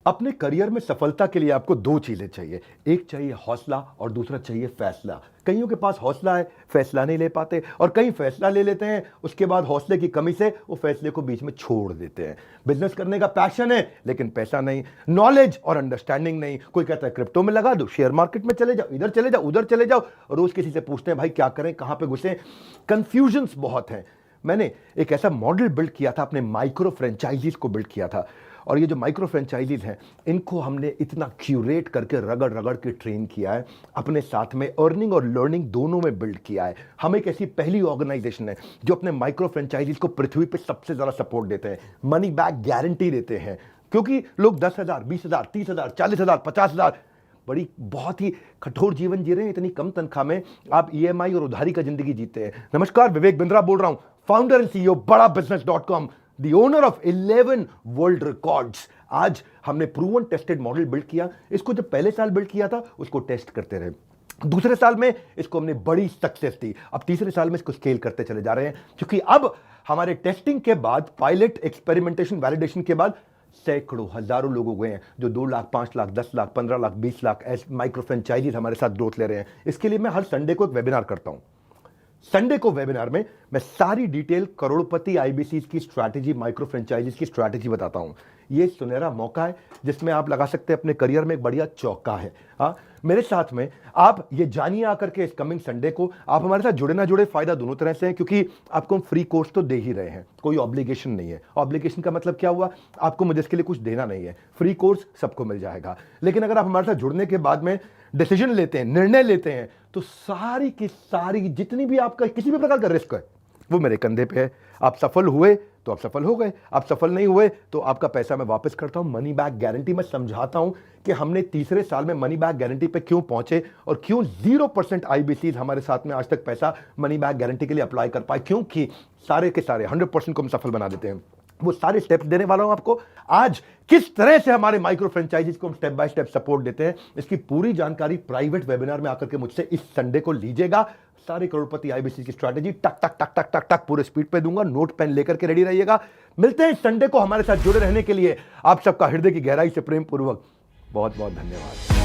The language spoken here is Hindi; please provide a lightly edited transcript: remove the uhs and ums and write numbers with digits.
अपने करियर में सफलता के लिए आपको दो चीजें चाहिए। एक चाहिए हौसला और दूसरा चाहिए फैसला। कईयों के पास हौसला है, फैसला नहीं ले पाते, और कई फैसला ले लेते हैं, उसके बाद हौसले की कमी से वो फैसले को बीच में छोड़ देते हैं। बिजनेस करने का पैशन है लेकिन पैसा नहीं, नॉलेज और अंडरस्टैंडिंग नहीं। कोई कहता है क्रिप्टो में लगा दो, शेयर मार्केट में चले जाओ, इधर चले जाओ, उधर चले जाओ, रोज किसी से पूछते हैं भाई क्या करें, कहां पे घुसे। कंफ्यूजन्स बहुत हैं। मैंने एक ऐसा मॉडल बिल्ड किया था, अपने माइक्रो फ्रेंचाइजीज को बिल्ड किया था, और ये जो माइक्रो फ्रेंचाइजीज हैं इनको हमने इतना क्यूरेट करके रगड़ रगड़ के ट्रेन किया है, अपने साथ में अर्निंग और लर्निंग दोनों में बिल्ड किया है। हम एक ऐसी पहली ऑर्गेनाइजेशन है जो अपने माइक्रो फ्रेंचाइजीज को पृथ्वी पे सबसे ज़्यादा सपोर्ट देते हैं, मनी बैक गारंटी देते हैं। क्योंकि लोग 10,000, 20,000, 30,000, 40,000, 50,000 बड़ी बहुत ही कठोर जीवन जी रहे हैं, इतनी कम तनख्वाह में आप ईएमआई और उधारी का जिंदगी जीते हैं। नमस्कार, विवेक बिंद्रा बोल रहा हूं, founder and CEO Bada business dot com, the owner of 11 world records. आज हमने प्रूवन टेस्टेड मॉडल बिल्ड किया। इसको जब पहले साल बिल्ड किया था उसको टेस्ट करते रहे, दूसरे साल में इसको हमने बड़ी सक्सेस दी, अब तीसरे साल में इसको स्केल करते चले जा रहे हैं। क्योंकि अब हमारे टेस्टिंग के बाद, पायलट, एक्सपेरिमेंटेशन, वैलिडेशन के बाद सैकड़ों हजारों लोग हो गए हैं जो 2 लाख, 5 लाख, 10 लाख, 15 लाख, 20 लाख ऐसे माइक्रो फ्रेंचाइजीज हमारे साथ ग्रोथ ले रहे हैं। इसके लिए मैं हर संडे को एक वेबिनार करता हूं। संडे को वेबिनार में मैं सारी डिटेल करोड़पति आईबीसी की स्ट्रैटेजी, माइक्रो फ्रेंचाइजीज की स्ट्रैटेजी बताता हूं। ये सुनहरा मौका है जिसमें आप लगा सकते हैं अपने करियर में एक बढ़िया चौका है। मेरे साथ में आप ये जानिए आकर के इस कमिंग संडे को। आप हमारे साथ जुड़े ना जुड़े, फायदा दोनों तरह से है, क्योंकि आपको हम फ्री कोर्स तो दे ही रहे हैं, कोई ऑब्लिगेशन नहीं है। ऑब्लिगेशन का मतलब क्या हुआ, आपको मुझे इसके लिए कुछ देना नहीं है, फ्री कोर्स सबको मिल जाएगा। लेकिन अगर आप हमारे साथ जुड़ने के बाद में डिसीजन लेते हैं, निर्णय लेते हैं, तो सारी की सारी जितनी भी आपका किसी भी प्रकार का रिस्क है वो मेरे कंधे पे है। आप सफल हुए तो आप सफल हो गए, आप सफल नहीं हुए तो आपका पैसा मैं वापस करता हूं, मनी बैक गारंटी। मैं समझाता हूं कि हमने तीसरे साल में मनी बैक गारंटी पे क्यों पहुंचे और क्यों 0% आईबीसीज हमारे साथ में आज तक पैसा मनी बैक गारंटी के लिए अप्लाई कर पाए, क्योंकि सारे के सारे 100% को हम सफल बना देते हैं। वो सारे स्टेप्स देने वाला हूं आपको आज। किस तरह से हमारे माइक्रो फ्रेंचाइजीज को हम स्टेप बाय स्टेप सपोर्ट देते हैं, इसकी पूरी जानकारी प्राइवेट वेबिनार में आकर के मुझसे इस संडे को लीजिएगा। सारे करोड़पति आईबीसी की स्ट्रैटेजी टक टक टक टक टक टक पूरे स्पीड पे दूंगा, नोट पेन लेकर के रेडी रहिएगा। मिलते हैं संडे को। हमारे साथ जुड़े रहने के लिए आप सबका हृदय की गहराई से प्रेम पूर्वक बहुत बहुत धन्यवाद।